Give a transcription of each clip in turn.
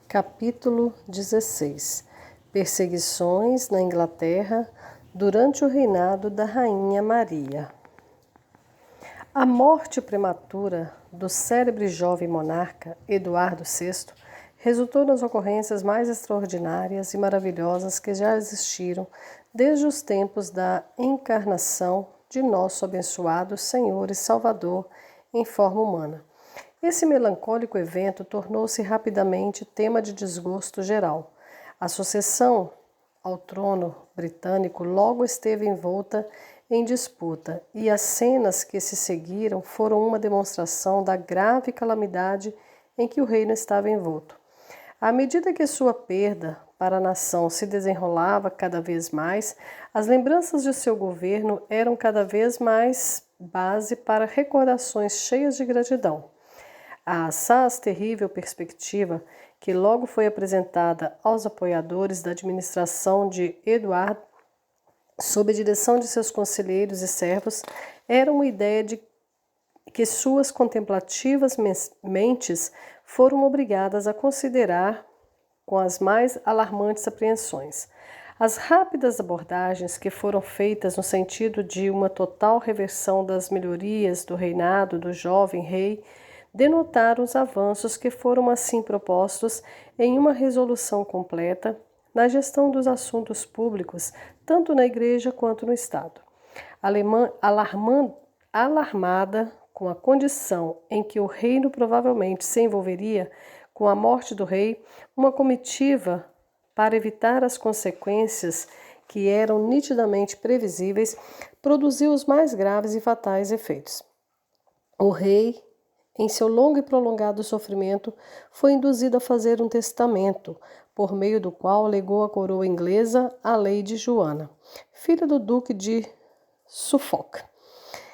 Capítulo 16. Perseguições na Inglaterra durante o reinado da Rainha Maria. A morte prematura do célebre jovem monarca Eduardo VI resultou nas ocorrências mais extraordinárias e maravilhosas que já existiram desde os tempos da encarnação de nosso abençoado Senhor e Salvador em forma humana. Esse melancólico evento tornou-se rapidamente tema de desgosto geral. A sucessão ao trono britânico logo esteve envolta em disputa, e as cenas que se seguiram foram uma demonstração da grave calamidade em que o reino estava envolto. À medida que sua perda para a nação se desenrolava cada vez mais, as lembranças de seu governo eram cada vez mais base para recordações cheias de gratidão. A assaz terrível perspectiva que logo foi apresentada aos apoiadores da administração de Eduardo, sob a direção de seus conselheiros e servos, era uma ideia de que suas contemplativas mentes foram obrigadas a considerar com as mais alarmantes apreensões. As rápidas abordagens que foram feitas no sentido de uma total reversão das melhorias do reinado do jovem rei denotaram os avanços que foram assim propostos em uma resolução completa na gestão dos assuntos públicos, tanto na Igreja quanto no Estado. Alarmada com a condição em que o reino provavelmente se envolveria com a morte do rei, uma comitiva, para evitar as consequências que eram nitidamente previsíveis, produziu os mais graves e fatais efeitos. O rei, em seu longo e prolongado sofrimento, foi induzido a fazer um testamento, por meio do qual legou à coroa inglesa a Lady Joana, filha do Duque de Suffolk,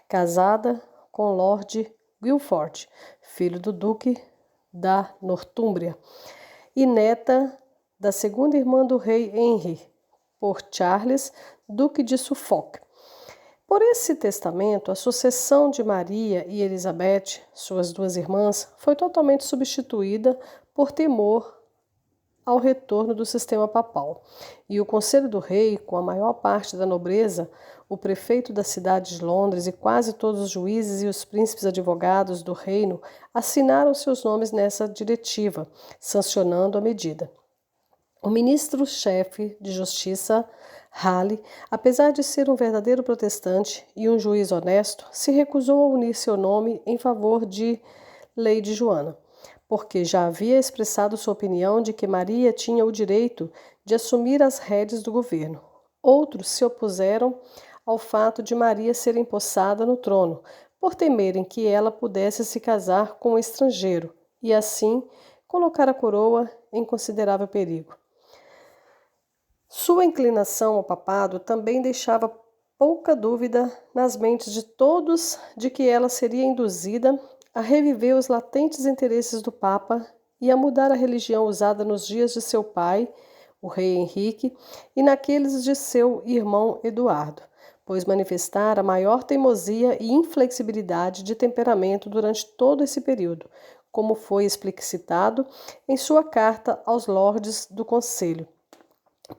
casada com Lord Guilford, filho do Duque da Nortúmbria, e neta da segunda irmã do rei Henry, por Charles, Duque de Suffolk. Por esse testamento, a sucessão de Maria e Elizabeth, suas duas irmãs, foi totalmente substituída por temor ao retorno do sistema papal. E o Conselho do Rei, com a maior parte da nobreza, o prefeito da cidade de Londres e quase todos os juízes e os príncipes advogados do reino assinaram seus nomes nessa diretiva, sancionando a medida. O ministro-chefe de Justiça, Halley, apesar de ser um verdadeiro protestante e um juiz honesto, se recusou a unir seu nome em favor de Lady Joana, porque já havia expressado sua opinião de que Maria tinha o direito de assumir as rédeas do governo. Outros se opuseram ao fato de Maria ser empossada no trono, por temerem que ela pudesse se casar com um estrangeiro e, assim, colocar a coroa em considerável perigo. Sua inclinação ao papado também deixava pouca dúvida nas mentes de todos de que ela seria induzida a reviver os latentes interesses do Papa e a mudar a religião usada nos dias de seu pai, o rei Henrique, e naqueles de seu irmão Eduardo, pois manifestara maior teimosia e inflexibilidade de temperamento durante todo esse período, como foi explicitado em sua carta aos lordes do Conselho,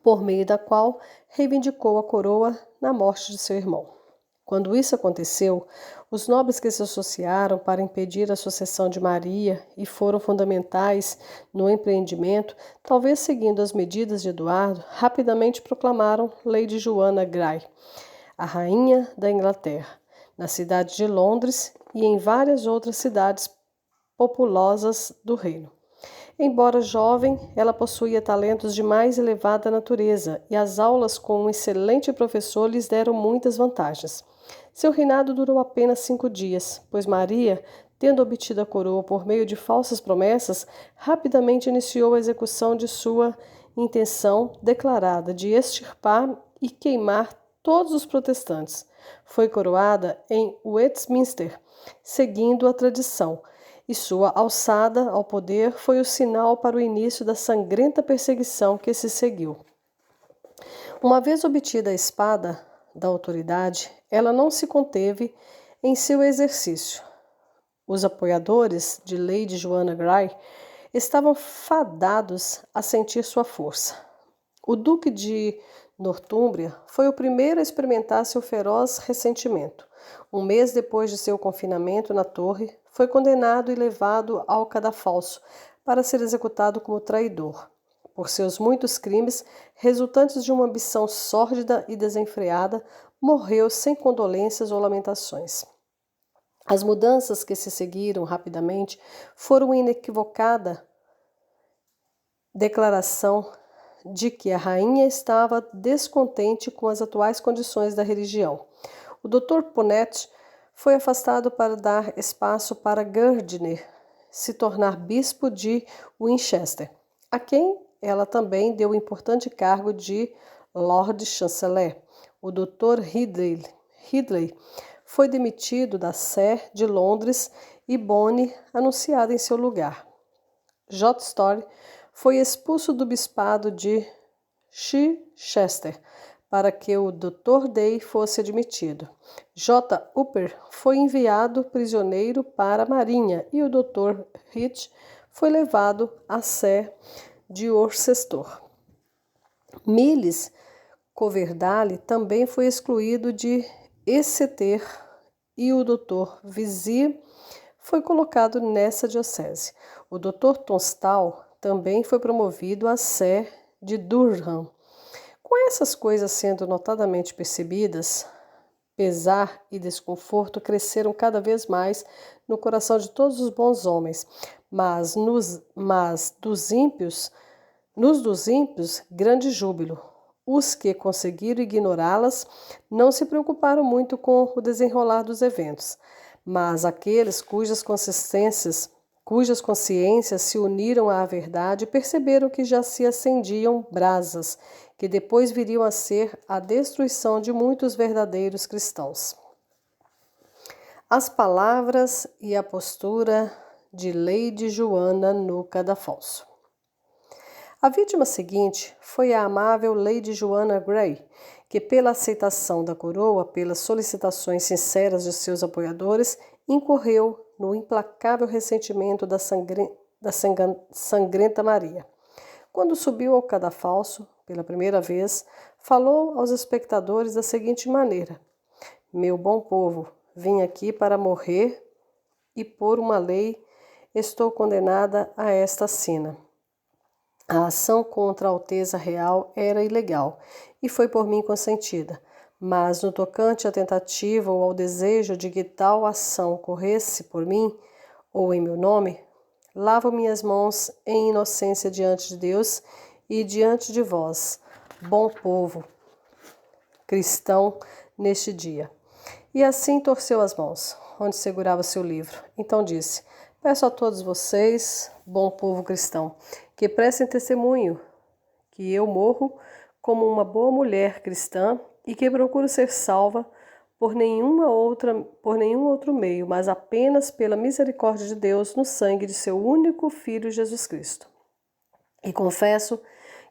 por meio da qual reivindicou a coroa na morte de seu irmão. Quando isso aconteceu, os nobres que se associaram para impedir a sucessão de Maria e foram fundamentais no empreendimento, talvez seguindo as medidas de Eduardo, rapidamente proclamaram Lady Joana Grey, a rainha da Inglaterra, na cidade de Londres e em várias outras cidades populosas do reino. Embora jovem, ela possuía talentos de mais elevada natureza e as aulas com um excelente professor lhes deram muitas vantagens. Seu reinado durou apenas 5 dias, pois Maria, tendo obtido a coroa por meio de falsas promessas, rapidamente iniciou a execução de sua intenção declarada de extirpar e queimar todos os protestantes. Foi coroada em Westminster, seguindo a tradição, e sua alçada ao poder foi o sinal para o início da sangrenta perseguição que se seguiu. Uma vez obtida a espada da autoridade, ela não se conteve em seu exercício. Os apoiadores de Lady Joana Grey estavam fadados a sentir sua força. O Duque de Nortúmbria foi o primeiro a experimentar seu feroz ressentimento. Um mês depois de seu confinamento na torre, foi condenado e levado ao cadafalso para ser executado como traidor. Por seus muitos crimes, resultantes de uma ambição sórdida e desenfreada, morreu sem condolências ou lamentações. As mudanças que se seguiram rapidamente foram uma inequivocada declaração de que a rainha estava descontente com as atuais condições da religião. O Dr. Ponet foi afastado para dar espaço para Gardiner se tornar bispo de Winchester, a quem ela também deu o importante cargo de Lord Chanceler. O Dr. Ridley foi demitido da Sé de Londres e Bonny anunciada em seu lugar. J. Story foi expulso do bispado de Chichester para que o Dr. Day fosse admitido. J. Upper foi enviado prisioneiro para a Marinha e o Dr. Hitch foi levado à Sé de Worcester. Miles Coverdale também foi excluído de Exeter e o Dr. Vizier foi colocado nessa diocese. O Dr. Tunstall também foi promovido à Sé de Durham. Com essas coisas sendo notadamente percebidas, pesar e desconforto cresceram cada vez mais no coração de todos os bons homens, mas nos dos ímpios, grande júbilo. Os que conseguiram ignorá-las não se preocuparam muito com o desenrolar dos eventos, mas aqueles cujas consciências se uniram à verdade perceberam que já se acendiam brasas, que depois viriam a ser a destruição de muitos verdadeiros cristãos. As palavras e a postura de Lady Joanna no cadafalso. A vítima seguinte foi a amável Lady Joanna Grey, que, pela aceitação da coroa, pelas solicitações sinceras de seus apoiadores, incorreu no implacável ressentimento da sangrenta Maria. Quando subiu ao cadafalso, pela primeira vez, falou aos espectadores da seguinte maneira: meu bom povo, vim aqui para morrer e, por uma lei, estou condenada a esta sina. A ação contra a Alteza Real era ilegal e foi por mim consentida, mas no tocante à tentativa ou ao desejo de que tal ação ocorresse por mim ou em meu nome, lavo minhas mãos em inocência diante de Deus e diante de vós, bom povo cristão, neste dia. E assim torceu as mãos, onde segurava seu livro. Então disse: peço a todos vocês, bom povo cristão, que prestem testemunho que eu morro como uma boa mulher cristã e que procuro ser salva por nenhum outro meio, mas apenas pela misericórdia de Deus no sangue de seu único Filho Jesus Cristo. E confesso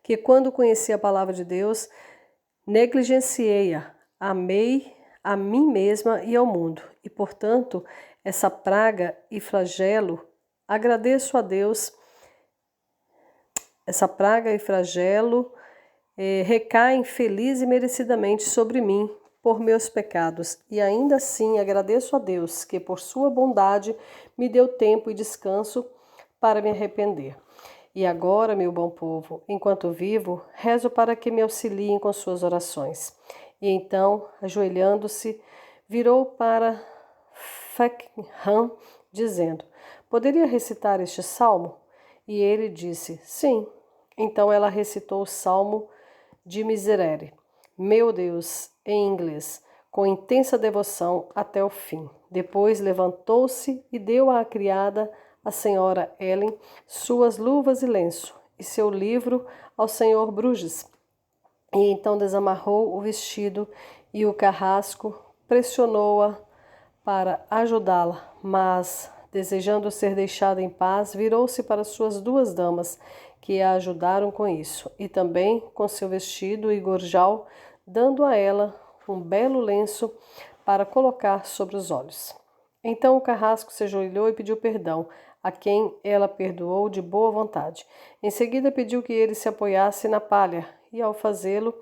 que quando conheci a palavra de Deus, negligenciei-a, amei a mim mesma e ao mundo, e portanto, essa praga e flagelo, agradeço a Deus, recaem feliz e merecidamente sobre mim por meus pecados, e ainda assim agradeço a Deus que por sua bondade me deu tempo e descanso para me arrepender. E agora, meu bom povo, enquanto vivo, rezo para que me auxiliem com suas orações. E então, ajoelhando-se, virou para Feckham, dizendo: poderia recitar este salmo? E ele disse: sim. Então ela recitou o salmo de Miserere, meu Deus, em inglês, com intensa devoção até o fim. Depois levantou-se e deu à criada, a senhora Ellen, suas luvas e lenço, e seu livro ao senhor Bruges. E então desamarrou o vestido e o carrasco, pressionou-a para ajudá-la, mas, desejando ser deixada em paz, virou-se para suas duas damas, que a ajudaram com isso, e também com seu vestido e gorjal, dando a ela um belo lenço para colocar sobre os olhos. Então o carrasco se ajoelhou e pediu perdão, a quem ela perdoou de boa vontade. Em seguida pediu que ele se apoiasse na palha, e ao fazê-lo,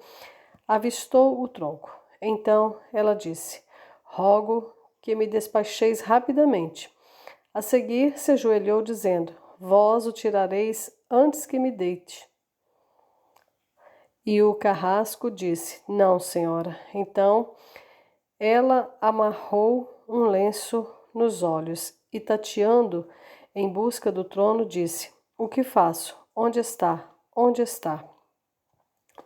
avistou o tronco. Então ela disse: Rogo que me despacheis rapidamente. A seguir se ajoelhou, dizendo: Vós o tirareis antes que me deite. E o carrasco disse: Não, senhora. Então ela amarrou um lenço nos olhos e, tateando em busca do trono, disse: O que faço? Onde está? Onde está?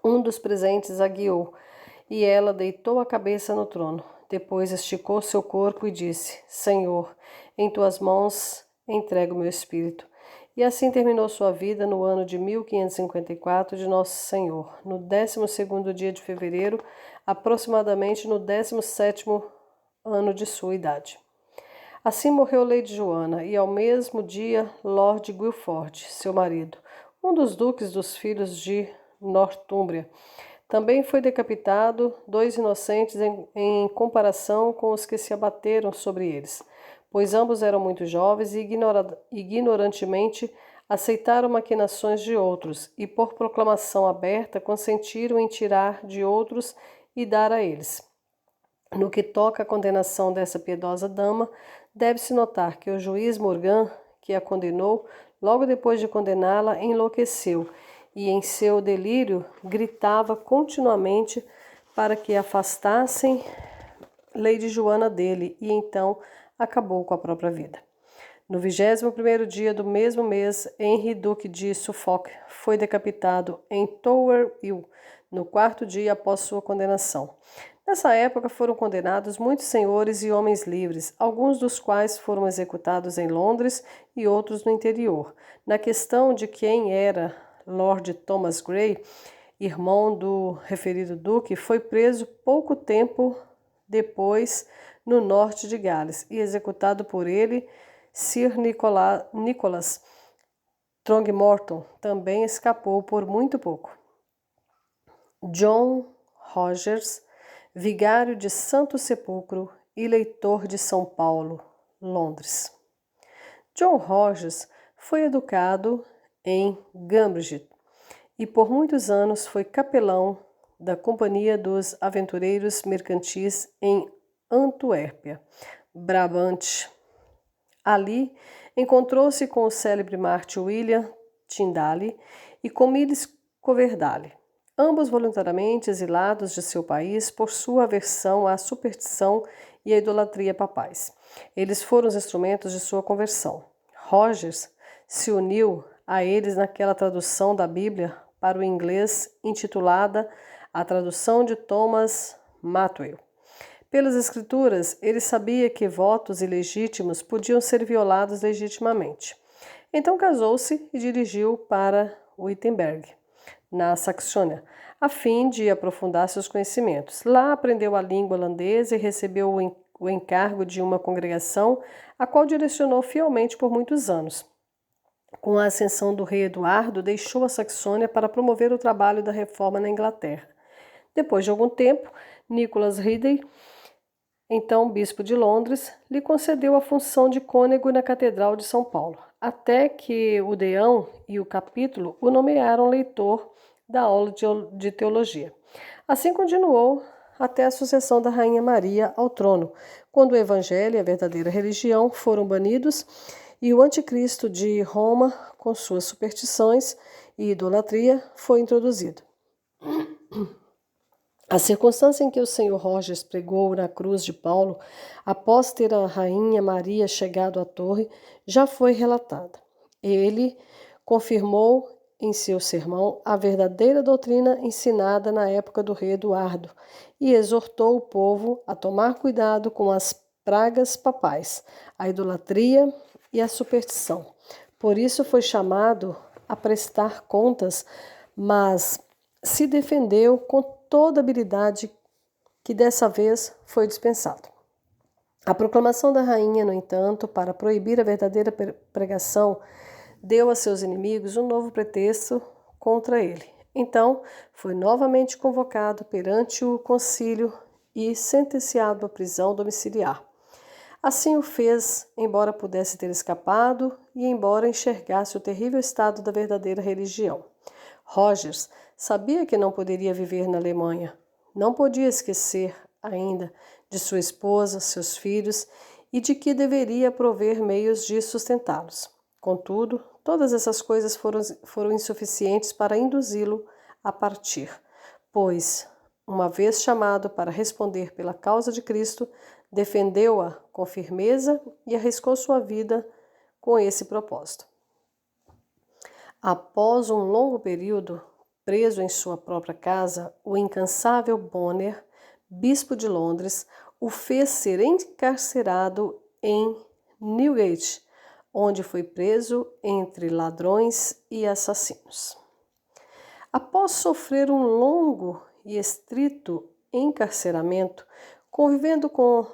Um dos presentes a guiou, e ela deitou a cabeça no trono. Depois esticou seu corpo e disse: Senhor, em tuas mãos entrego meu espírito. E assim terminou sua vida no ano de 1554 de Nosso Senhor, no 12º dia de fevereiro, aproximadamente no 17º ano de sua idade. Assim morreu Lady Joana, e ao mesmo dia Lord Guilford, seu marido, um dos duques dos filhos de Nortúmbria. Também foi decapitado, 2 inocentes em comparação com os que se abateram sobre eles, pois ambos eram muito jovens e ignorantemente aceitaram maquinações de outros e, por proclamação aberta, consentiram em tirar de outros e dar a eles. No que toca à condenação dessa piedosa dama, deve-se notar que o juiz Morgan, que a condenou, logo depois de condená-la, enlouqueceu e, em seu delírio, gritava continuamente para que afastassem Lady Joana dele, e então acabou com a própria vida. No 21º dia do mesmo mês, Henry, duque de Suffolk, foi decapitado em Tower Hill, no 4º dia após sua condenação. Nessa época foram condenados muitos senhores e homens livres, alguns dos quais foram executados em Londres e outros no interior. Na questão de quem era Lord Thomas Grey, irmão do referido duque, foi preso pouco tempo depois no norte de Gales e executado por ele. Sir Nicholas Throgmorton também escapou por muito pouco. John Rogers, vigário de Santo Sepulcro e leitor de São Paulo, Londres. John Rogers foi educado em Cambridge e por muitos anos foi capelão da Companhia dos Aventureiros Mercantis em Antuérpia, Brabante. Ali encontrou-se com o célebre Mártir William Tyndale e com Miles Coverdale, ambos voluntariamente exilados de seu país por sua aversão à superstição e à idolatria papais. Eles foram os instrumentos de sua conversão. Rogers se uniu a eles naquela tradução da Bíblia para o inglês intitulada A Tradução de Thomas Matwell. Pelas Escrituras, ele sabia que votos ilegítimos podiam ser violados legitimamente. Então casou-se e dirigiu para Wittenberg, na Saxônia, a fim de aprofundar seus conhecimentos. Lá aprendeu a língua holandesa e recebeu o encargo de uma congregação, a qual direcionou fielmente por muitos anos. Com a ascensão do rei Eduardo, deixou a Saxônia para promover o trabalho da reforma na Inglaterra. Depois de algum tempo, Nicholas Ridley, então bispo de Londres, lhe concedeu a função de cônego na Catedral de São Paulo, até que o deão e o capítulo o nomearam leitor da aula de teologia. Assim continuou até a sucessão da Rainha Maria ao trono, quando o Evangelho e a verdadeira religião foram banidos e o anticristo de Roma, com suas superstições e idolatria, foi introduzido. A circunstância em que o Sr. Rogers pregou na cruz de Paulo, após ter a Rainha Maria chegado à torre, já foi relatada. Ele confirmou em seu sermão a verdadeira doutrina ensinada na época do rei Eduardo e exortou o povo a tomar cuidado com as pragas papais, a idolatria e a superstição. Por isso foi chamado a prestar contas, mas se defendeu com toda a habilidade que dessa vez foi dispensado. A proclamação da rainha, no entanto, para proibir a verdadeira pregação, deu a seus inimigos um novo pretexto contra ele. Então, foi novamente convocado perante o concílio e sentenciado à prisão domiciliar. Assim o fez, embora pudesse ter escapado e embora enxergasse o terrível estado da verdadeira religião. Rogers sabia que não poderia viver na Alemanha. Não podia esquecer ainda de sua esposa, seus filhos e de que deveria prover meios de sustentá-los. Contudo, todas essas coisas foram insuficientes para induzi-lo a partir, pois, uma vez chamado para responder pela causa de Cristo, defendeu-a com firmeza e arriscou sua vida com esse propósito. Após um longo período preso em sua própria casa, o incansável Bonner, bispo de Londres, o fez ser encarcerado em Newgate, onde foi preso entre ladrões e assassinos. Após sofrer um longo e estrito encarceramento, convivendo com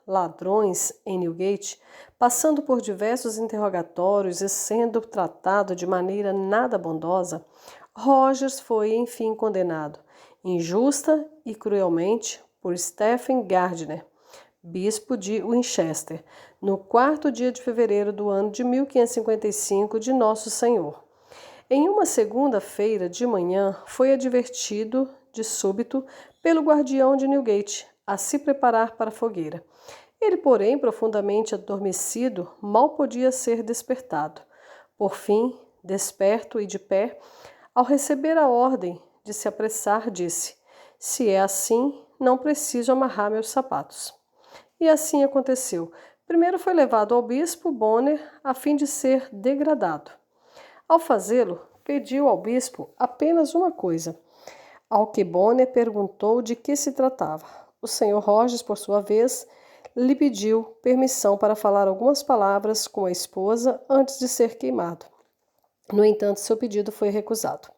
ladrões em Newgate, passando por diversos interrogatórios e sendo tratado de maneira nada bondosa, Rogers foi enfim condenado, injusta e cruelmente, por Stephen Gardiner, bispo de Winchester, no 4º dia de fevereiro do ano de 1555 de Nosso Senhor. Em uma segunda-feira de manhã, foi advertido de súbito pelo guardião de Newgate a se preparar para a fogueira. Ele, porém, profundamente adormecido, mal podia ser despertado. Por fim, desperto e de pé, ao receber a ordem de se apressar, disse: "Se é assim, não preciso amarrar meus sapatos." E assim aconteceu. Primeiro foi levado ao bispo Bonner a fim de ser degradado. Ao fazê-lo, pediu ao bispo apenas uma coisa, ao que Bonner perguntou de que se tratava. O Sr. Rogers, por sua vez, lhe pediu permissão para falar algumas palavras com a esposa antes de ser queimado. No entanto, seu pedido foi recusado.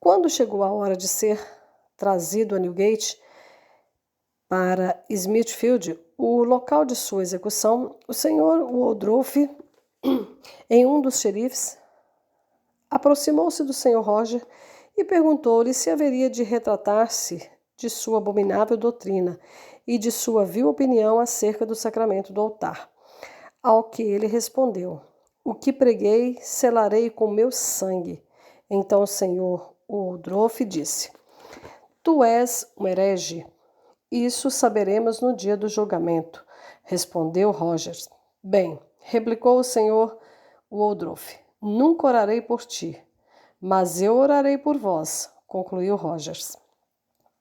Quando chegou a hora de ser trazido a Newgate para Smithfield, o local de sua execução, o Sr. Woodruff, em um dos xerifes, aproximou-se do Sr. Roger e perguntou-lhe se haveria de retratar-se de sua abominável doutrina e de sua vil opinião acerca do sacramento do altar. Ao que ele respondeu: "O que preguei, selarei com meu sangue." Então o Sr. Woodruff disse: "Tu és um herege. Isso saberemos no dia do julgamento." Respondeu Rogers. "Bem," replicou o Sr. Woodruff, "nunca orarei por ti, mas eu orarei por vós," concluiu Rogers.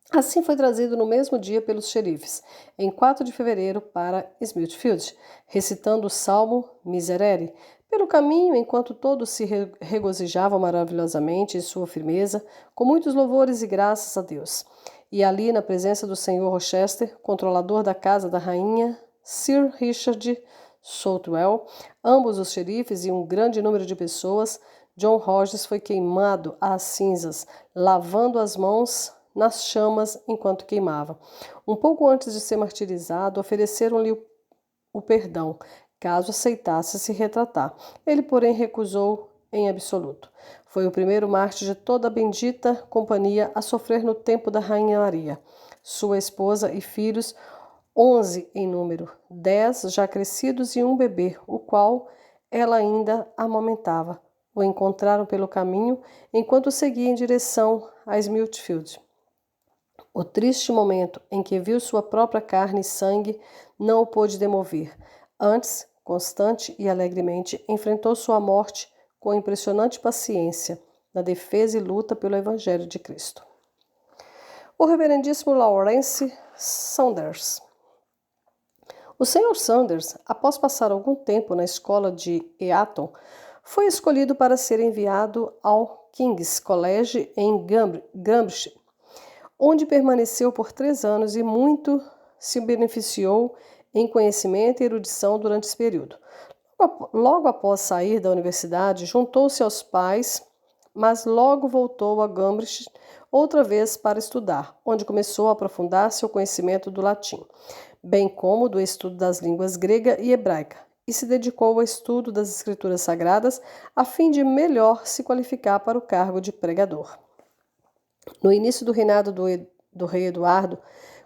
Assim foi trazido no mesmo dia pelos xerifes, em 4 de fevereiro, para Smithfield, recitando o salmo Miserere. Pelo caminho, enquanto todos se regozijavam maravilhosamente em sua firmeza, com muitos louvores e graças a Deus. E ali, na presença do Sr. Rochester, controlador da casa da rainha, Sir Richard Southwell, ambos os xerifes e um grande número de pessoas, John Rogers foi queimado às cinzas, lavando as mãos nas chamas enquanto queimava. Um pouco antes de ser martirizado, ofereceram-lhe o perdão, caso aceitasse se retratar. Ele, porém, recusou em absoluto. Foi o primeiro mártir de toda a bendita companhia a sofrer no tempo da Rainha Maria. Sua esposa e filhos, 11 em número, 10 já crescidos e um bebê, o qual ela ainda amamentava, o encontraram pelo caminho enquanto seguia em direção a Smithfield. O triste momento em que viu sua própria carne e sangue não o pôde demover. Antes, constante e alegremente, enfrentou sua morte com impressionante paciência, na defesa e luta pelo Evangelho de Cristo. O reverendíssimo Lawrence Saunders. O Sr. Saunders, após passar algum tempo na escola de Eton, foi escolhido para ser enviado ao King's College em Cambridge, onde permaneceu por 3 anos e muito se beneficiou em conhecimento e erudição durante esse período. Logo após sair da universidade, juntou-se aos pais, mas logo voltou a Cambridge outra vez para estudar, onde começou a aprofundar seu conhecimento do latim, bem como do estudo das línguas grega e hebraica, e se dedicou ao estudo das escrituras sagradas a fim de melhor se qualificar para o cargo de pregador. No início do reinado do rei Eduardo,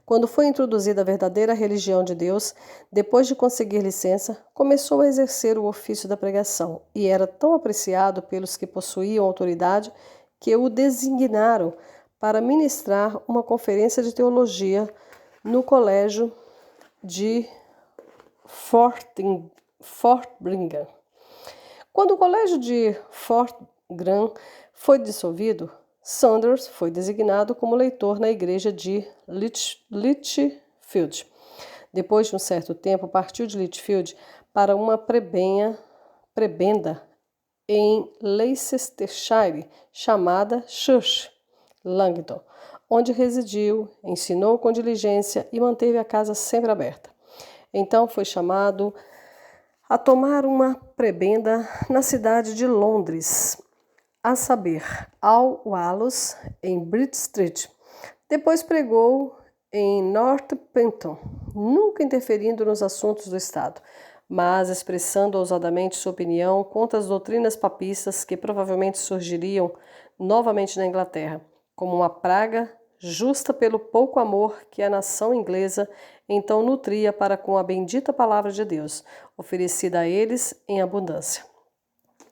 Quando foi introduzida a verdadeira religião de Deus, depois de conseguir licença, começou a exercer o ofício da pregação e era tão apreciado pelos que possuíam autoridade que o designaram para ministrar uma conferência de teologia no colégio de Fort Brigham. Quando o colégio de Fort Brigham foi dissolvido, Sanders foi designado como leitor na igreja de Litchfield. Depois de um certo tempo, partiu de Litchfield para uma prebenda em Leicestershire, chamada Church Langton, onde residiu, ensinou com diligência e manteve a casa sempre aberta. Então foi chamado a tomar uma prebenda na cidade de Londres, a saber, All Hallows, em Bridge Street. Depois pregou em Northampton, nunca interferindo nos assuntos do Estado, mas expressando ousadamente sua opinião contra as doutrinas papistas que provavelmente surgiriam novamente na Inglaterra, como uma praga justa pelo pouco amor que a nação inglesa então nutria para com a bendita palavra de Deus, oferecida a eles em abundância.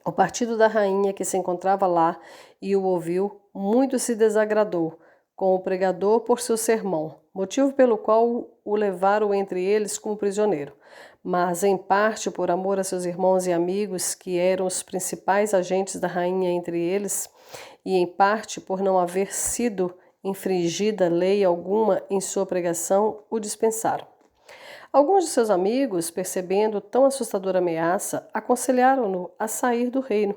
O partido da rainha que se encontrava lá e o ouviu, muito se desagradou com o pregador por seu sermão, motivo pelo qual o levaram entre eles como prisioneiro, mas em parte por amor a seus irmãos e amigos, que eram os principais agentes da rainha entre eles, e em parte por não haver sido infringida lei alguma em sua pregação, o dispensaram. Alguns de seus amigos, percebendo tão assustadora ameaça, aconselharam-no a sair do reino,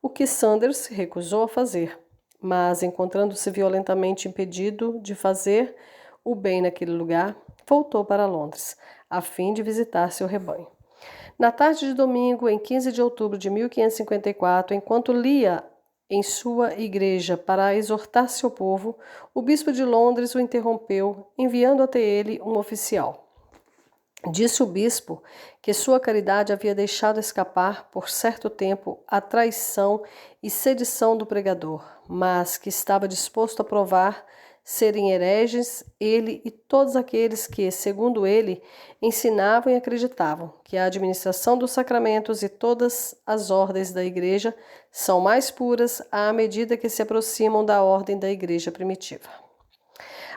o que Sanders se recusou a fazer, mas, encontrando-se violentamente impedido de fazer o bem naquele lugar, voltou para Londres, a fim de visitar seu rebanho. Na tarde de domingo, em 15 de outubro de 1554, enquanto lia em sua igreja para exortar seu povo, o bispo de Londres o interrompeu, enviando até ele um oficial. Disse o bispo que sua caridade havia deixado escapar por certo tempo a traição e sedição do pregador, mas que estava disposto a provar serem hereges ele e todos aqueles que, segundo ele, ensinavam e acreditavam que a administração dos sacramentos e todas as ordens da Igreja são mais puras à medida que se aproximam da ordem da Igreja primitiva.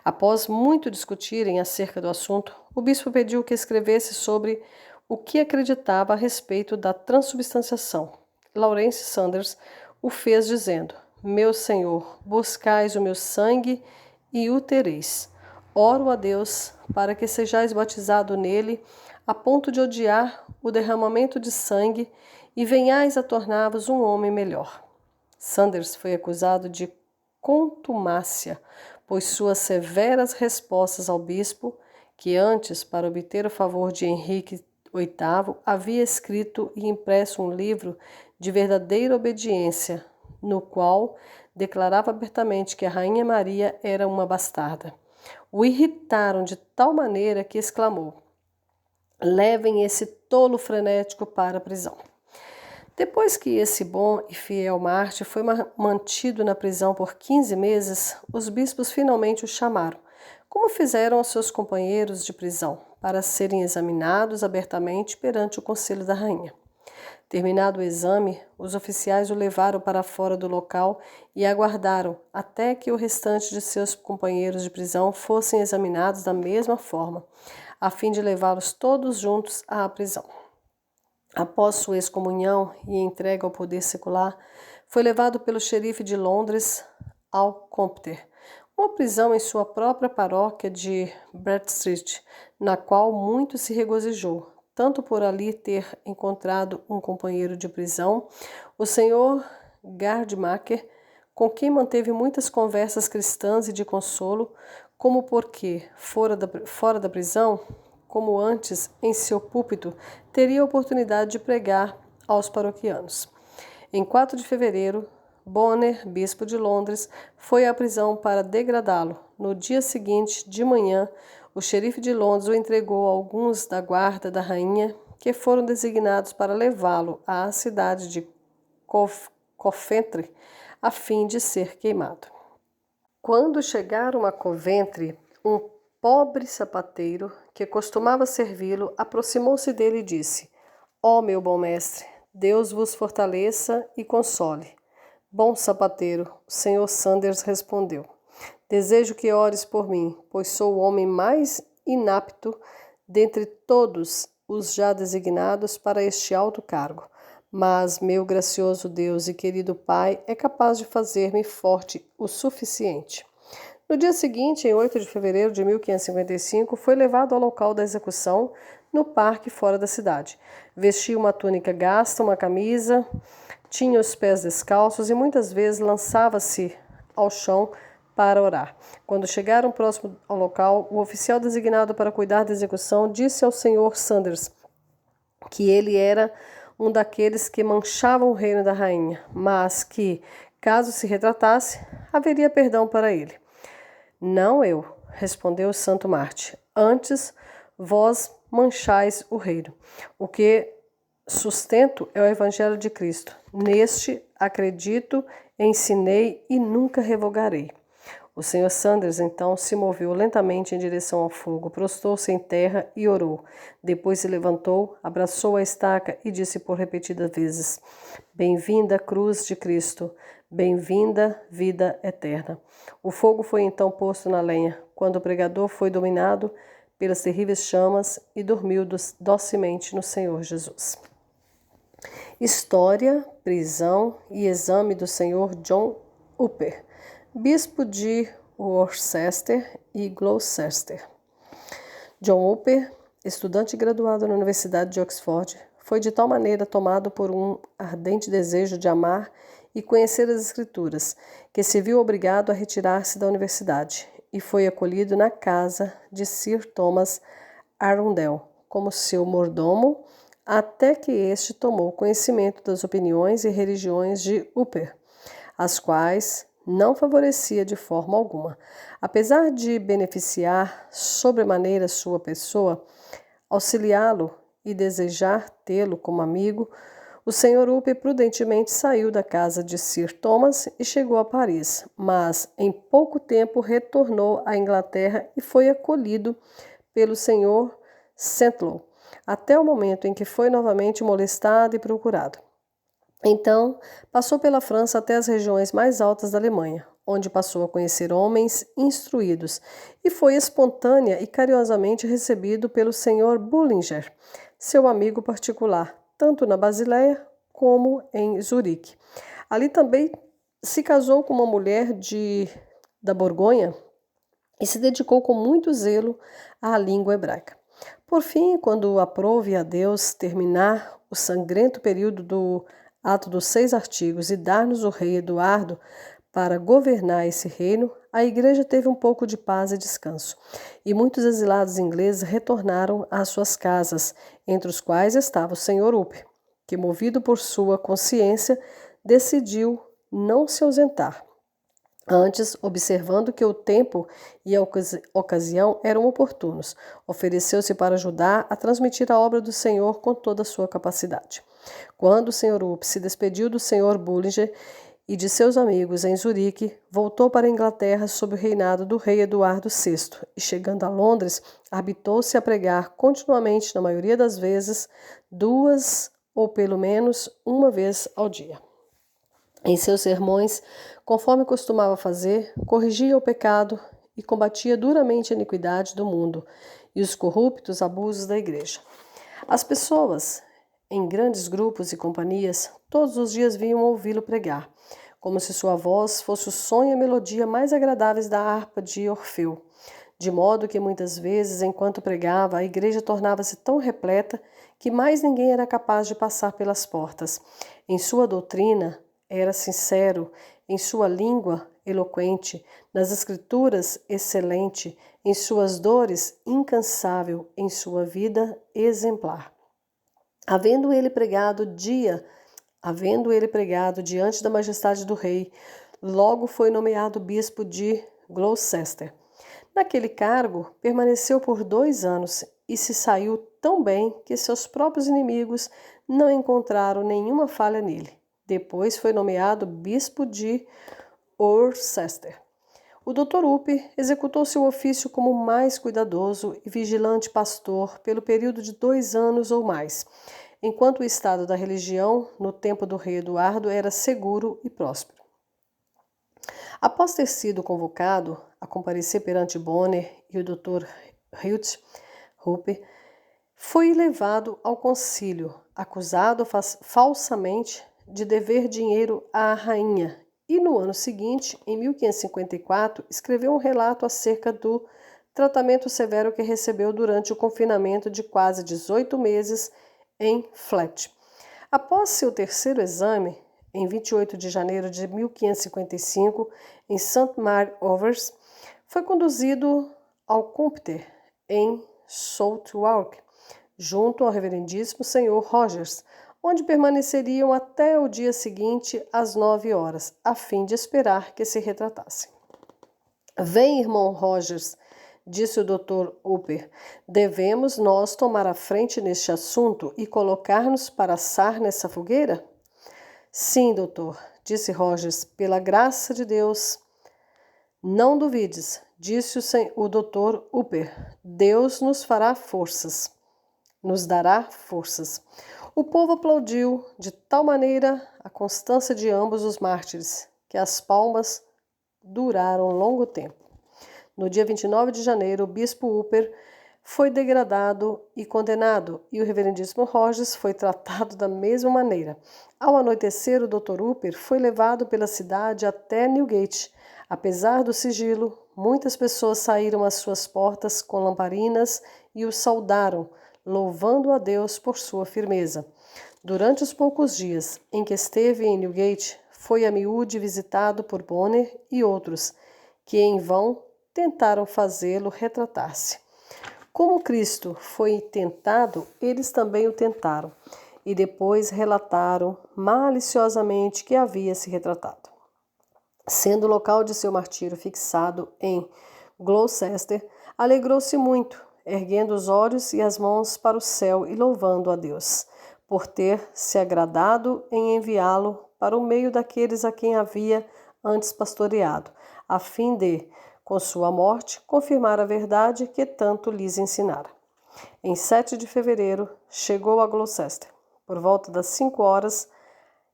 Após muito discutirem acerca do assunto, o bispo pediu que escrevesse sobre o que acreditava a respeito da transubstanciação. Lawrence Sanders o fez dizendo: Meu Senhor, buscais o meu sangue e o tereis. Oro a Deus para que sejais batizado nele a ponto de odiar o derramamento de sangue e venhais a tornar-vos um homem melhor. Sanders foi acusado de contumácia, pois suas severas respostas ao bispo, que antes, para obter o favor de Henrique VIII, havia escrito e impresso um livro de verdadeira obediência, no qual declarava abertamente que a Rainha Maria era uma bastarda, o irritaram de tal maneira que exclamou: levem esse tolo frenético para a prisão. Depois que esse bom e fiel mártir foi mantido na prisão por 15 meses, os bispos finalmente o chamaram, como fizeram aos seus companheiros de prisão, para serem examinados abertamente perante o conselho da rainha. Terminado o exame, os oficiais o levaram para fora do local e aguardaram até que o restante de seus companheiros de prisão fossem examinados da mesma forma, a fim de levá-los todos juntos à prisão. Após sua excomunhão e entrega ao poder secular, foi levado pelo xerife de Londres ao Compter, uma prisão em sua própria paróquia de Bradstreet, na qual muito se regozijou, tanto por ali ter encontrado um companheiro de prisão, o senhor Gardmacher, com quem manteve muitas conversas cristãs e de consolo, como porque, fora da prisão, como antes, em seu púlpito, teria a oportunidade de pregar aos paroquianos. Em 4 de fevereiro, Bonner, bispo de Londres, foi à prisão para degradá-lo. No dia seguinte, de manhã, o xerife de Londres o entregou a alguns da guarda da rainha, que foram designados para levá-lo à cidade de Coventry, a fim de ser queimado. Quando chegaram a Coventry, um pobre sapateiro, que costumava servi-lo, aproximou-se dele e disse: Ó meu bom mestre, Deus vos fortaleça e console. Bom sapateiro, o senhor Sanders respondeu. Desejo que ores por mim, pois sou o homem mais inapto dentre todos os já designados para este alto cargo. Mas meu gracioso Deus e querido Pai é capaz de fazer-me forte o suficiente. No dia seguinte, em 8 de fevereiro de 1555, foi levado ao local da execução, no parque fora da cidade. Vestia uma túnica gasta, uma camisa, tinha os pés descalços e muitas vezes lançava-se ao chão para orar. Quando chegaram próximo ao local, o oficial designado para cuidar da execução disse ao senhor Sanders que ele era um daqueles que manchavam o reino da rainha, mas que, caso se retratasse, haveria perdão para ele. Não eu, respondeu o Santo Marte. Antes, vós manchais o reino. O que sustento é o Evangelho de Cristo. Neste acredito, ensinei e nunca revogarei. O Sr. Sanders então se moveu lentamente em direção ao fogo, prostou-se em terra e orou. Depois se levantou, abraçou a estaca e disse por repetidas vezes: Bem-vinda, cruz de Cristo, bem-vinda, vida eterna. O fogo foi então posto na lenha, quando o pregador foi dominado pelas terríveis chamas e dormiu docemente no Senhor Jesus. História, prisão e exame do Sr. John Upper, bispo de Worcester e Gloucester. John Upper, estudante graduado na Universidade de Oxford, foi de tal maneira tomado por um ardente desejo de amar e conhecer as Escrituras, que se viu obrigado a retirar-se da universidade e foi acolhido na casa de Sir Thomas Arundel como seu mordomo, até que este tomou conhecimento das opiniões e religiões de Upper, as quais não favorecia de forma alguma. Apesar de beneficiar sobremaneira sua pessoa, auxiliá-lo e desejar tê-lo como amigo, o Sr. Upper prudentemente saiu da casa de Sir Thomas e chegou a Paris, mas em pouco tempo retornou à Inglaterra e foi acolhido pelo Sr. Sentlow, até o momento em que foi novamente molestado e procurado. Então, passou pela França até as regiões mais altas da Alemanha, onde passou a conhecer homens instruídos, e foi espontânea e carinhosamente recebido pelo Sr. Bullinger, seu amigo particular, tanto na Basileia como em Zurique. Ali também se casou com uma mulher da Borgonha e se dedicou com muito zelo à língua hebraica. Por fim, quando aprouve a Deus terminar o sangrento período do Ato dos 6 Artigos e dar-nos o rei Eduardo para governar esse reino, a igreja teve um pouco de paz e descanso, e muitos exilados ingleses retornaram às suas casas, entre os quais estava o Sr. Upper, que, movido por sua consciência, decidiu não se ausentar. Antes, observando que o tempo e a ocasião eram oportunos, ofereceu-se para ajudar a transmitir a obra do Senhor com toda a sua capacidade. Quando o Sr. Upper se despediu do Sr. Bullinger e de seus amigos em Zurique, voltou para a Inglaterra sob o reinado do rei Eduardo VI e, chegando a Londres, habitou-se a pregar continuamente, na maioria das vezes, 2 ou pelo menos uma vez ao dia. Em seus sermões, conforme costumava fazer, corrigia o pecado e combatia duramente a iniquidade do mundo e os corruptos abusos da igreja. As pessoas, em grandes grupos e companhias, todos os dias vinham ouvi-lo pregar, como se sua voz fosse o som e a melodia mais agradáveis da harpa de Orfeu, de modo que muitas vezes, enquanto pregava, a igreja tornava-se tão repleta que mais ninguém era capaz de passar pelas portas. Em sua doutrina, era sincero, em sua língua, eloquente, nas escrituras, excelente, em suas dores, incansável, em sua vida, exemplar. Havendo ele pregado diante da majestade do rei, logo foi nomeado bispo de Gloucester. Naquele cargo, permaneceu por 2 anos e se saiu tão bem que seus próprios inimigos não encontraram nenhuma falha nele. Depois foi nomeado bispo de Worcester. O Dr. Upper executou seu ofício como mais cuidadoso e vigilante pastor pelo período de 2 anos ou mais, enquanto o estado da religião, no tempo do rei Eduardo, era seguro e próspero. Após ter sido convocado a comparecer perante Bonner e o Dr. Hugh Upper, foi levado ao concílio, acusado falsamente de dever dinheiro à rainha, e no ano seguinte, em 1554, escreveu um relato acerca do tratamento severo que recebeu durante o confinamento de quase 18 meses em Flet. Após seu terceiro exame, em 28 de janeiro de 1555, em St. Mary-Overs, foi conduzido ao Compter, em Southwark, junto ao reverendíssimo Sr. Rogers, onde permaneceriam até o dia seguinte, às 9 horas, a fim de esperar que se retratasse. Vem, irmão Rogers, disse o Dr. Upper, devemos nós tomar a frente neste assunto e colocar-nos para assar nessa fogueira? Sim, doutor, disse Rogers, pela graça de Deus. Não duvides, disse o Dr. Upper, Deus nos fará forças, nos dará forças. O povo aplaudiu de tal maneira a constância de ambos os mártires, que as palmas duraram longo tempo. No dia 29 de janeiro, o bispo Upper foi degradado e condenado, e o reverendíssimo Rogers foi tratado da mesma maneira. Ao anoitecer, o Dr. Upper foi levado pela cidade até Newgate. Apesar do sigilo, muitas pessoas saíram às suas portas com lamparinas e o saudaram, louvando a Deus por sua firmeza. Durante os poucos dias em que esteve em Newgate, foi a miúde visitado por Bonner e outros, que em vão tentaram fazê-lo retratar-se. Como Cristo foi tentado, eles também o tentaram, e depois relataram maliciosamente que havia se retratado. Sendo o local de seu martírio fixado em Gloucester, alegrou-se muito, erguendo os olhos e as mãos para o céu e louvando a Deus, por ter se agradado em enviá-lo para o meio daqueles a quem havia antes pastoreado, a fim de, com sua morte, confirmar a verdade que tanto lhes ensinara. Em 7 de fevereiro, chegou a Gloucester, por volta das 5 horas,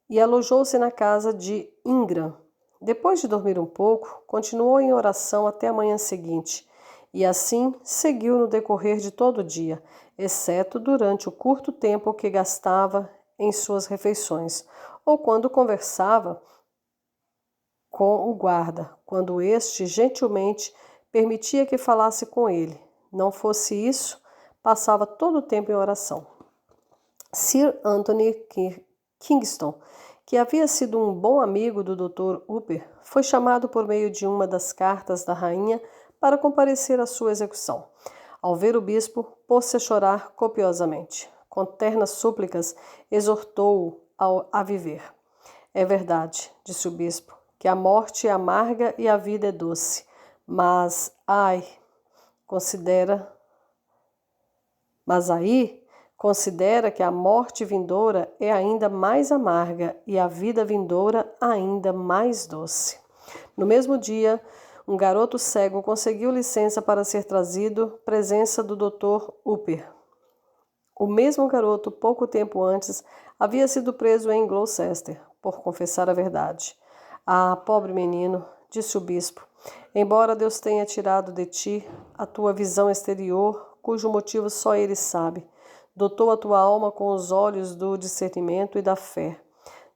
e alojou-se na casa de Ingram. Depois de dormir um pouco, continuou em oração até a manhã seguinte, e assim seguiu no decorrer de todo o dia, exceto durante o curto tempo que gastava em suas refeições, ou quando conversava com o guarda, quando este gentilmente permitia que falasse com ele. Não fosse isso, passava todo o tempo em oração. Sir Anthony Kingston, que havia sido um bom amigo do Dr. Upper, foi chamado por meio de uma das cartas da rainha para comparecer à sua execução. Ao ver o bispo, pôs-se a chorar copiosamente. Com ternas súplicas, exortou-o a viver. É verdade, disse o bispo, que a morte é amarga e a vida é doce. Mas aí considera que a morte vindoura é ainda mais amarga e a vida vindoura ainda mais doce. No mesmo dia, um garoto cego conseguiu licença para ser trazido à presença do Dr. Upper. O mesmo garoto, pouco tempo antes, havia sido preso em Gloucester, por confessar a verdade. Ah, pobre menino, disse o bispo, embora Deus tenha tirado de ti a tua visão exterior, cujo motivo só ele sabe, dotou a tua alma com os olhos do discernimento e da fé.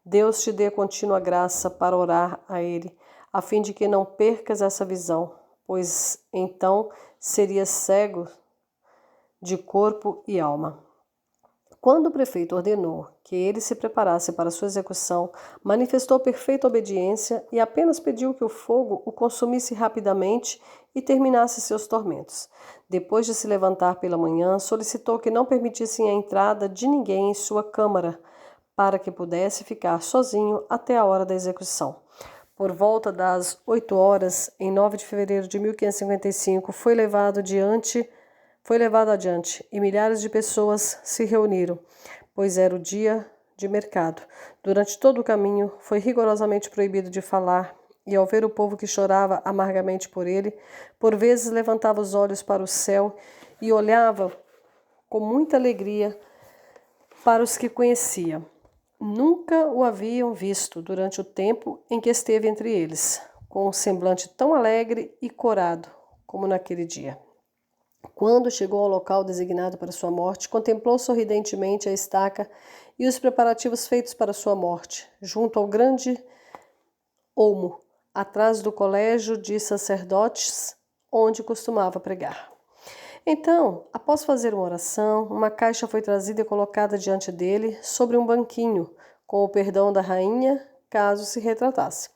Deus te dê contínua graça para orar a ele, a fim de que não percas essa visão, pois então serias cego de corpo e alma. Quando o prefeito ordenou que ele se preparasse para sua execução, manifestou perfeita obediência e apenas pediu que o fogo o consumisse rapidamente e terminasse seus tormentos. Depois de se levantar pela manhã, solicitou que não permitissem a entrada de ninguém em sua câmara, para que pudesse ficar sozinho até a hora da execução. Por volta das 8 horas, em 9 de fevereiro de 1555, foi levado adiante e milhares de pessoas se reuniram, pois era o dia de mercado. Durante todo o caminho, foi rigorosamente proibido de falar E ao ver o povo que chorava amargamente por ele, por vezes levantava os olhos para o céu e olhava com muita alegria para os que conhecia. Nunca o haviam visto durante o tempo em que esteve entre eles, com um semblante tão alegre e corado como naquele dia. Quando chegou ao local designado para sua morte, contemplou sorridentemente a estaca e os preparativos feitos para sua morte, junto ao grande olmo, atrás do colégio de sacerdotes, onde costumava pregar. Então, após fazer uma oração, uma caixa foi trazida e colocada diante dele sobre um banquinho, com o perdão da rainha, caso se retratasse.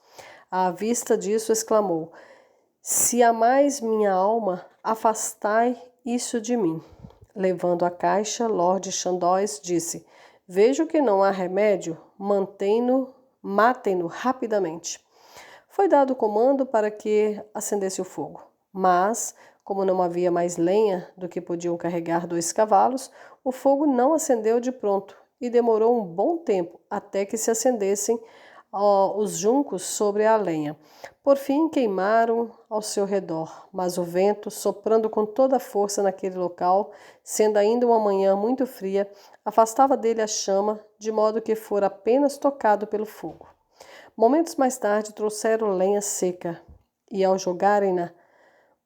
À vista disso, exclamou: "Se amais minha alma, afastai isso de mim." Levando a caixa, Lord Chandos disse: "Vejo que não há remédio, matem-no rapidamente." Foi dado o comando para que acendesse o fogo, mas, como não havia mais lenha do que podiam carregar 2 cavalos, o fogo não acendeu de pronto e demorou um bom tempo até que se acendessem os juncos sobre a lenha. Por fim, queimaram ao seu redor, mas o vento, soprando com toda a força naquele local, sendo ainda uma manhã muito fria, afastava dele a chama, de modo que fora apenas tocado pelo fogo. Momentos mais tarde trouxeram lenha seca, e ao jogarem-na,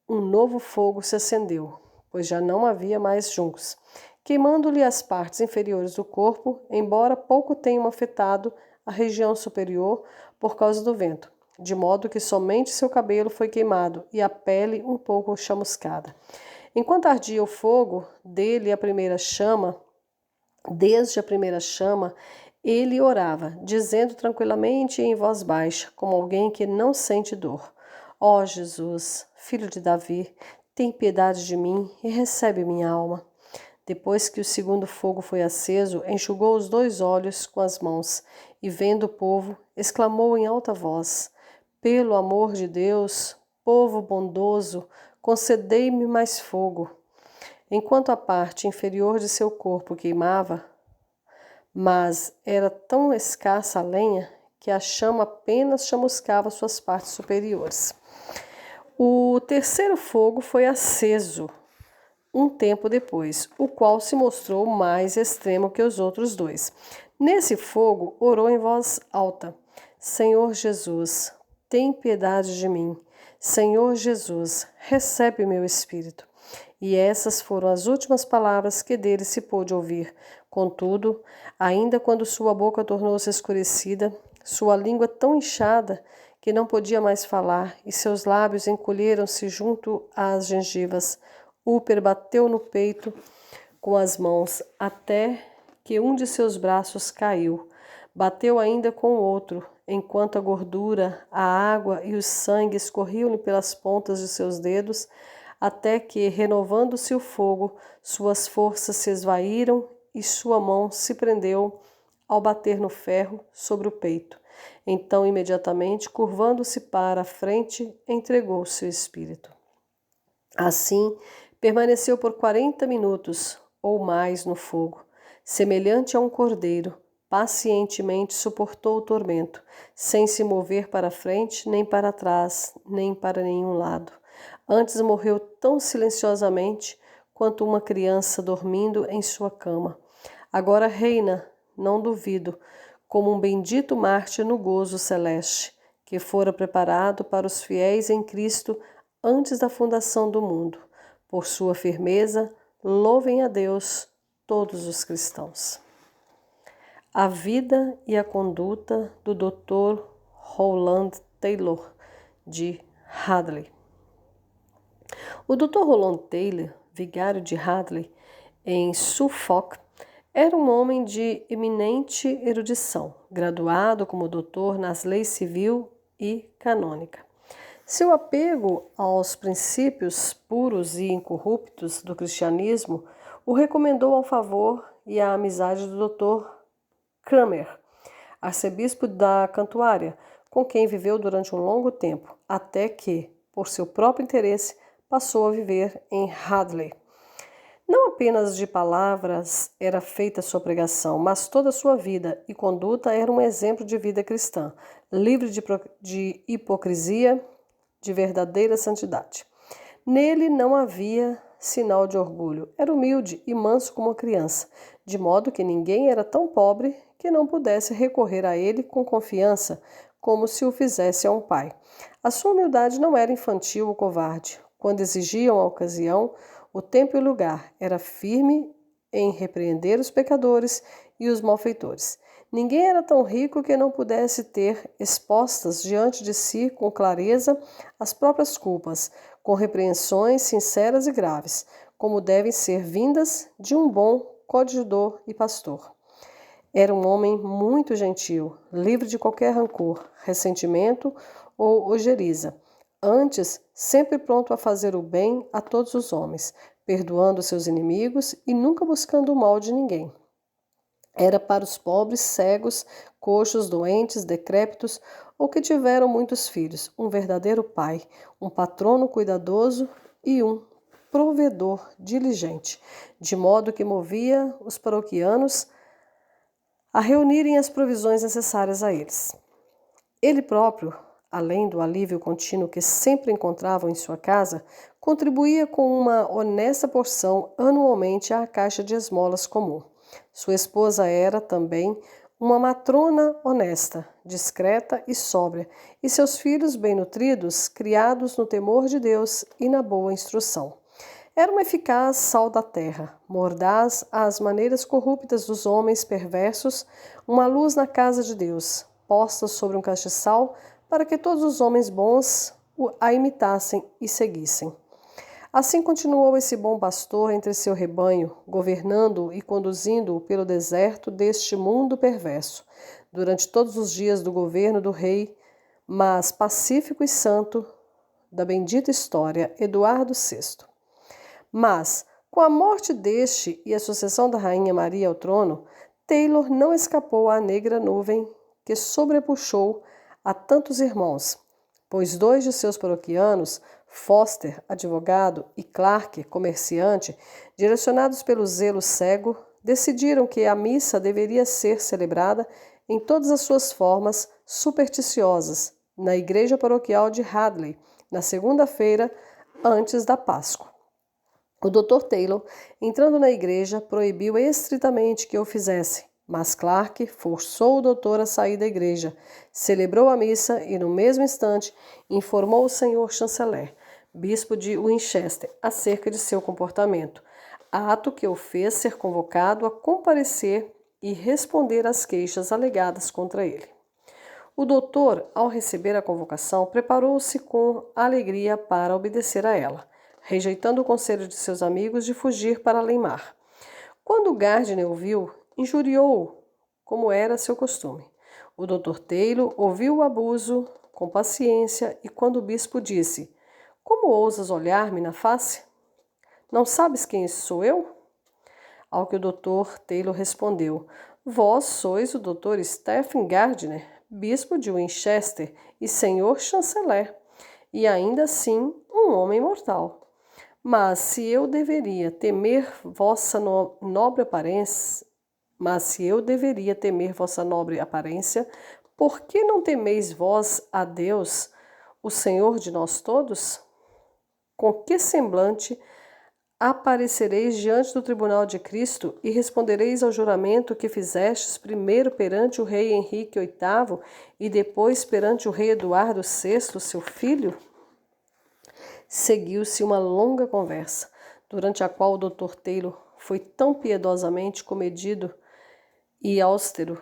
um novo fogo se acendeu, pois já não havia mais juncos, queimando-lhe as partes inferiores do corpo, embora pouco tenham afetado a região superior por causa do vento, de modo que somente seu cabelo foi queimado e a pele um pouco chamuscada. Enquanto ardia o fogo, desde a primeira chama, ele orava, dizendo tranquilamente e em voz baixa, como alguém que não sente dor: "Ó Jesus, filho de Davi, tem piedade de mim e recebe minha alma." Depois que o segundo fogo foi aceso, enxugou os 2 olhos com as mãos e, vendo o povo, exclamou em alta voz: "Pelo amor de Deus, povo bondoso, concedei-me mais fogo." Enquanto a parte inferior de seu corpo queimava, mas era tão escassa a lenha que a chama apenas chamuscava suas partes superiores. O terceiro fogo foi aceso um tempo depois, o qual se mostrou mais extremo que os outros 2. Nesse fogo, orou em voz alta: "Senhor Jesus, tem piedade de mim. Senhor Jesus, recebe meu espírito." E essas foram as últimas palavras que dele se pôde ouvir. Contudo, ainda quando sua boca tornou-se escurecida, sua língua tão inchada que não podia mais falar, e seus lábios encolheram-se junto às gengivas, Hooper bateu no peito com as mãos até que um de seus braços caiu. Bateu ainda com o outro, enquanto a gordura, a água e o sangue escorriam-lhe pelas pontas de seus dedos, até que, renovando-se o fogo, suas forças se esvaíram e sua mão se prendeu ao bater no ferro sobre o peito. Então, imediatamente, curvando-se para a frente, entregou seu espírito. Assim, permaneceu por 40 minutos ou mais no fogo, semelhante a um cordeiro. Pacientemente suportou o tormento, sem se mover para a frente, nem para trás, nem para nenhum lado. Antes morreu tão silenciosamente quanto uma criança dormindo em sua cama. Agora reina, não duvido, como um bendito mártir no gozo celeste, que fora preparado para os fiéis em Cristo antes da fundação do mundo. Por sua firmeza, louvem a Deus todos os cristãos. A vida e a conduta do Dr. Rowland Taylor, de Hadley. O Dr. Rowland Taylor, vigário de Hadley, em Suffolk, era um homem de eminente erudição, graduado como doutor nas leis civil e canônica. Seu apego aos princípios puros e incorruptos do cristianismo o recomendou ao favor e à amizade do Dr. Cranmer, arcebispo da Cantuária, com quem viveu durante um longo tempo, até que, por seu próprio interesse, passou a viver em Hadley. Não apenas de palavras era feita sua pregação, mas toda a sua vida e conduta era um exemplo de vida cristã, livre de hipocrisia, de verdadeira santidade. Nele não havia sinal de orgulho. Era humilde e manso como uma criança, de modo que ninguém era tão pobre que não pudesse recorrer a ele com confiança, como se o fizesse a um pai. A sua humildade não era infantil ou covarde. Quando exigiam a ocasião, o tempo e o lugar, era firme em repreender os pecadores e os malfeitores. Ninguém era tão rico que não pudesse ter expostas diante de si com clareza as próprias culpas, com repreensões sinceras e graves, como devem ser vindas de um bom coadjudor e pastor. Era um homem muito gentil, livre de qualquer rancor, ressentimento ou ojeriza. Antes, sempre pronto a fazer o bem a todos os homens, perdoando seus inimigos e nunca buscando o mal de ninguém. Era para os pobres, cegos, coxos, doentes, decrépitos ou que tiveram muitos filhos, um verdadeiro pai, um patrono cuidadoso e um provedor diligente, de modo que movia os paroquianos a reunirem as provisões necessárias a eles. Ele próprio, além do alívio contínuo que sempre encontravam em sua casa, contribuía com uma honesta porção anualmente à caixa de esmolas comum. Sua esposa era também uma matrona honesta, discreta e sóbria, e seus filhos bem nutridos, criados no temor de Deus e na boa instrução. Era um eficaz sal da terra, mordaz às maneiras corruptas dos homens perversos, uma luz na casa de Deus, posta sobre um castiçal, para que todos os homens bons a imitassem e seguissem. Assim continuou esse bom pastor entre seu rebanho, governando-o e conduzindo-o pelo deserto deste mundo perverso, durante todos os dias do governo do rei, mas pacífico e santo, da bendita história Eduardo VI. Mas, com a morte deste e a sucessão da rainha Maria ao trono, Taylor não escapou à negra nuvem que sobrepuxou a tantos irmãos, pois 2 de seus paroquianos, Foster, advogado, e Clark, comerciante, direcionados pelo zelo cego, decidiram que a missa deveria ser celebrada em todas as suas formas supersticiosas, na igreja paroquial de Hadley, na segunda-feira antes da Páscoa. O Dr. Taylor, entrando na igreja, proibiu estritamente que o fizesse, mas Clark forçou o doutor a sair da igreja, celebrou a missa e, no mesmo instante, informou o senhor chanceler, bispo de Winchester, acerca de seu comportamento, ato que o fez ser convocado a comparecer e responder às queixas alegadas contra ele. O doutor, ao receber a convocação, preparou-se com alegria para obedecer a ela, rejeitando o conselho de seus amigos de fugir para além-mar. Quando Gardiner o viu, injuriou-o, como era seu costume. O Dr. Taylor ouviu o abuso com paciência e quando o bispo disse: "Como ousas olhar-me na face? Não sabes quem sou eu?" Ao que o Dr. Taylor respondeu: "Vós sois o Dr. Stephen Gardiner, bispo de Winchester e senhor chanceler, e ainda assim um homem mortal. Mas se eu deveria temer vossa nobre aparência, por que não temeis vós a Deus, o Senhor de nós todos? Com que semblante aparecereis diante do tribunal de Cristo e respondereis ao juramento que fizestes primeiro perante o rei Henrique VIII e depois perante o rei Eduardo VI, seu filho?" Seguiu-se uma longa conversa, durante a qual o Dr. Taylor foi tão piedosamente comedido e austero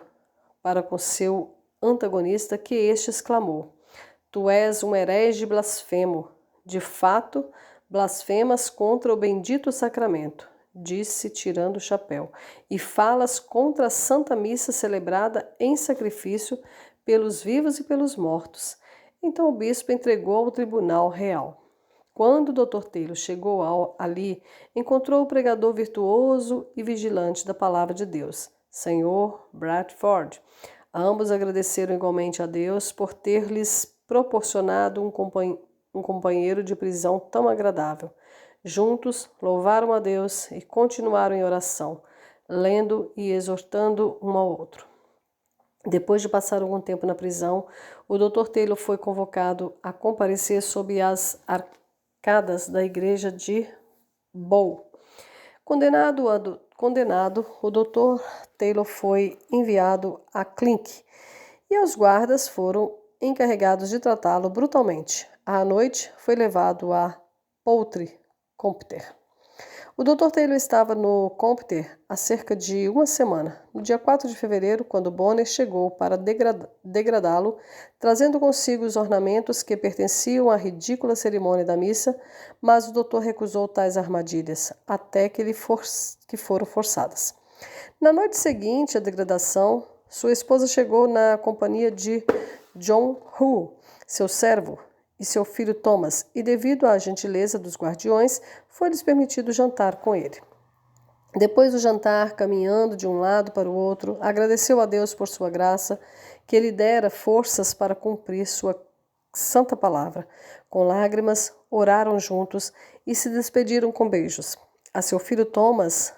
para com seu antagonista que este exclamou: "Tu és um herege blasfemo. De fato, blasfemas contra o bendito sacramento", disse tirando o chapéu, "e falas contra a Santa Missa celebrada em sacrifício pelos vivos e pelos mortos." Então o bispo entregou ao tribunal real. Quando o Dr. Taylor chegou ali, encontrou o pregador virtuoso e vigilante da palavra de Deus, Sr. Bradford. Ambos agradeceram igualmente a Deus por ter lhes proporcionado um companheiro de prisão tão agradável. Juntos, louvaram a Deus e continuaram em oração, lendo e exortando um ao outro. Depois de passar algum tempo na prisão, o Dr. Taylor foi convocado a comparecer sob as arcadas da igreja de Bow. Condenado, o Dr. Taylor foi enviado a Clink e os guardas foram encarregados de tratá-lo brutalmente. À noite, foi levado a Poultry Compter. O Dr. Taylor estava no Compter há cerca de uma semana. No dia 4 de fevereiro, quando Bonner chegou para degradá-lo, trazendo consigo os ornamentos que pertenciam à ridícula cerimônia da missa, mas o doutor recusou tais armadilhas, até que foram forçadas. Na noite seguinte à degradação, sua esposa chegou na companhia de John Hu, seu servo, e seu filho Thomas, e devido à gentileza dos guardiões, foi-lhes permitido jantar com ele. Depois do jantar, caminhando de um lado para o outro, agradeceu a Deus por sua graça, que lhe dera forças para cumprir sua santa palavra. Com lágrimas, oraram juntos e se despediram com beijos. A seu filho Thomas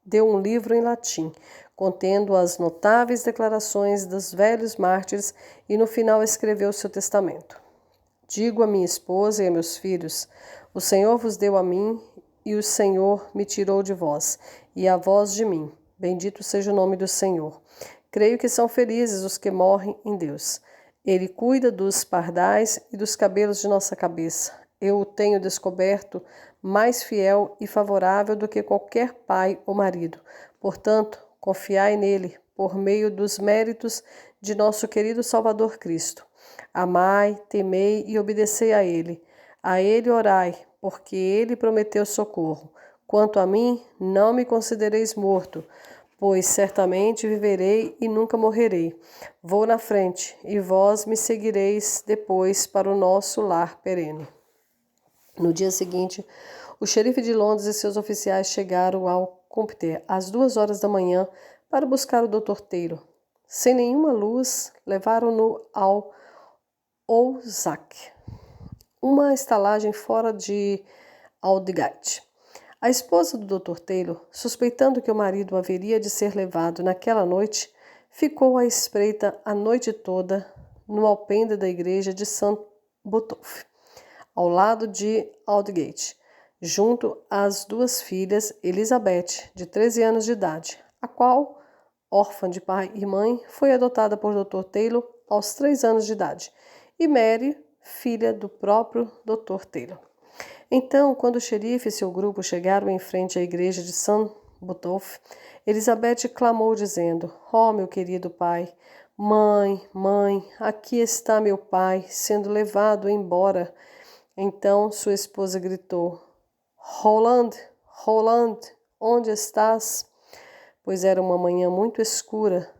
deu um livro em latim, contendo as notáveis declarações dos velhos mártires, e no final escreveu seu testamento. Digo a minha esposa e a meus filhos: o Senhor vos deu a mim, e o Senhor me tirou de vós, e a vós de mim. Bendito seja o nome do Senhor. Creio que são felizes os que morrem em Deus. Ele cuida dos pardais e dos cabelos de nossa cabeça. Eu o tenho descoberto mais fiel e favorável do que qualquer pai ou marido. Portanto, confiai nele, por meio dos méritos de nosso querido Salvador Cristo. Amai, temei e obedecei a ele. A ele orai, porque ele prometeu socorro. Quanto a mim, não me considereis morto, pois certamente viverei e nunca morrerei. Vou na frente, e vós me seguireis depois para o nosso lar perene. No dia seguinte, o xerife de Londres e seus oficiais chegaram ao Compter às 2 horas da manhã para buscar o Dr. Taylor. Sem nenhuma luz, levaram-no ao Ouzak, uma estalagem fora de Aldgate. A esposa do Dr. Taylor, suspeitando que o marido haveria de ser levado naquela noite, ficou à espreita a noite toda no alpendre da igreja de St. Botolph, ao lado de Aldgate, junto às duas filhas, Elizabeth, de 13 anos de idade, a qual, órfã de pai e mãe, foi adotada por Dr. Taylor aos 3 anos de idade, e Mary, filha do próprio Dr. Taylor. Então, quando o xerife e seu grupo chegaram em frente à igreja de St. Botolph, Elizabeth clamou dizendo: "Oh, meu querido pai, mãe, aqui está meu pai, sendo levado embora." Então sua esposa gritou: Roland, onde estás?" Pois era uma manhã muito escura,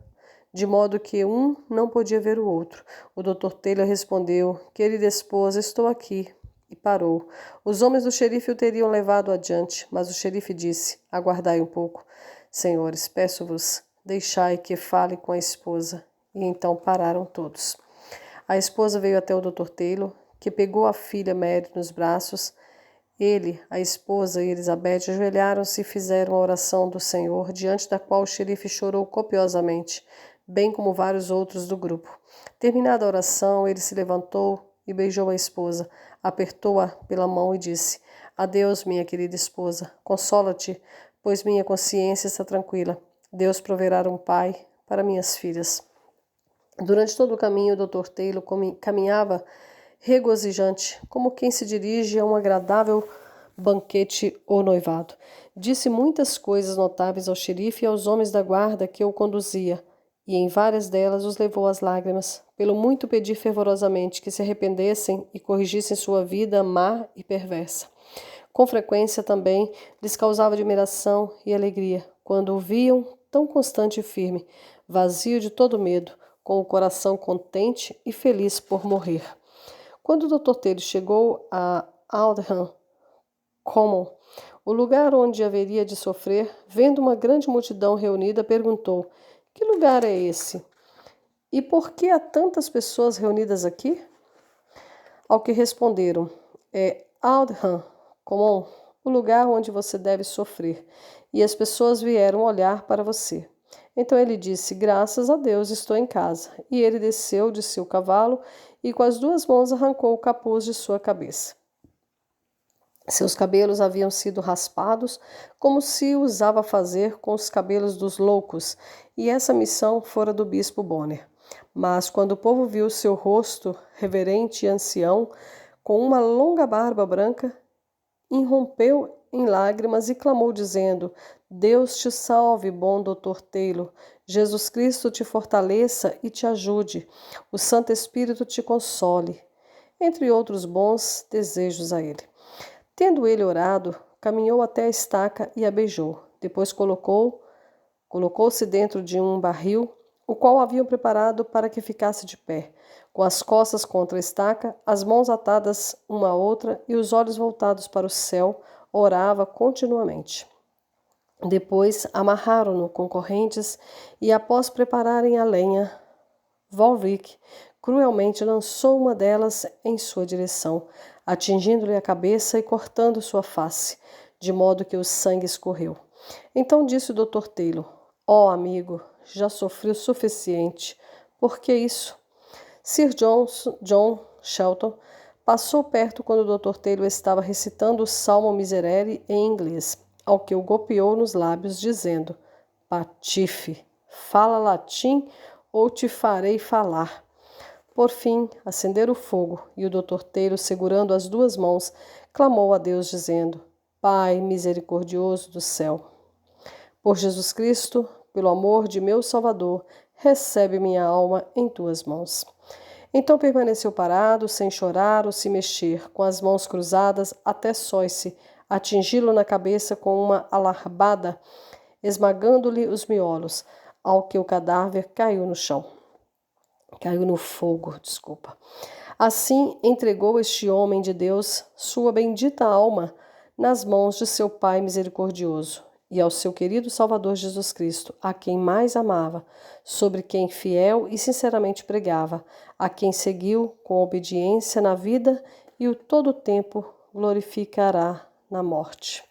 de modo que um não podia ver o outro. O Dr. Taylor respondeu: "Querida esposa, estou aqui." E parou. Os homens do xerife o teriam levado adiante, mas o xerife disse: "Aguardai um pouco. Senhores, peço-vos, deixai que fale com a esposa." E então pararam todos. A esposa veio até o Dr. Taylor, que pegou a filha Mary nos braços. Ele, a esposa e Elizabeth ajoelharam-se e fizeram a oração do Senhor, diante da qual o xerife chorou copiosamente, bem como vários outros do grupo. Terminada a oração, ele se levantou e beijou a esposa, apertou-a pela mão e disse: "Adeus, minha querida esposa, consola-te, pois minha consciência está tranquila. Deus proverá um pai para minhas filhas." Durante todo o caminho, o Dr. Taylor caminhava regozijante, como quem se dirige a um agradável banquete ou noivado. Disse muitas coisas notáveis ao xerife e aos homens da guarda que o conduzia, e em várias delas os levou às lágrimas, pelo muito pedir fervorosamente que se arrependessem e corrigissem sua vida má e perversa. Com frequência também lhes causava admiração e alegria, quando o viam tão constante e firme, vazio de todo medo, com o coração contente e feliz por morrer. Quando o Dr. Taylor chegou a Aldham Common, o lugar onde haveria de sofrer, vendo uma grande multidão reunida, perguntou: "Que lugar é esse? E por que há tantas pessoas reunidas aqui?" Ao que responderam: "É Aldham Common, o lugar onde você deve sofrer, e as pessoas vieram olhar para você. Então ele disse: Graças a Deus, estou em casa. E ele desceu de seu cavalo e com as duas mãos arrancou o capuz de sua cabeça. Seus cabelos haviam sido raspados, como se usava fazer com os cabelos dos loucos, e essa missão fora do bispo Bonner. Mas quando o povo viu seu rosto reverente e ancião, com uma longa barba branca, irrompeu em lágrimas e clamou, dizendo: Deus te salve, bom Dr. Taylor. Jesus Cristo te fortaleça e te ajude. O Santo Espírito te console. Entre outros bons desejos a ele. Tendo ele orado, caminhou até a estaca e a beijou. Depois colocou-se dentro de um barril, o qual haviam preparado para que ficasse de pé, com as costas contra a estaca, as mãos atadas uma à outra e os olhos voltados para o céu, orava continuamente. Depois amarraram-no com correntes e, após prepararem a lenha, Volvic cruelmente lançou uma delas em sua direção, atingindo-lhe a cabeça e cortando sua face, de modo que o sangue escorreu. Então disse o Dr. Taylor: Ó amigo, já sofri o suficiente. Por que isso? Sir John Shelton passou perto quando o Dr. Taylor estava recitando o Salmo Miserere em inglês, ao que o golpeou nos lábios, dizendo: Patife, fala latim ou te farei falar. Por fim, acenderam o fogo, e o Dr. Taylor, segurando as duas mãos, clamou a Deus, dizendo: Pai misericordioso do céu, por Jesus Cristo, pelo amor de meu Salvador, recebe minha alma em tuas mãos. Então permaneceu parado, sem chorar ou se mexer, com as mãos cruzadas até Sóice atingi-lo na cabeça com uma alarbada, esmagando-lhe os miolos, ao que o cadáver caiu no chão. Caiu no fogo, desculpa. Assim entregou este homem de Deus sua bendita alma nas mãos de seu Pai misericordioso e ao seu querido Salvador Jesus Cristo, a quem mais amava, sobre quem fiel e sinceramente pregava, a quem seguiu com obediência na vida e o todo o tempo glorificará na morte.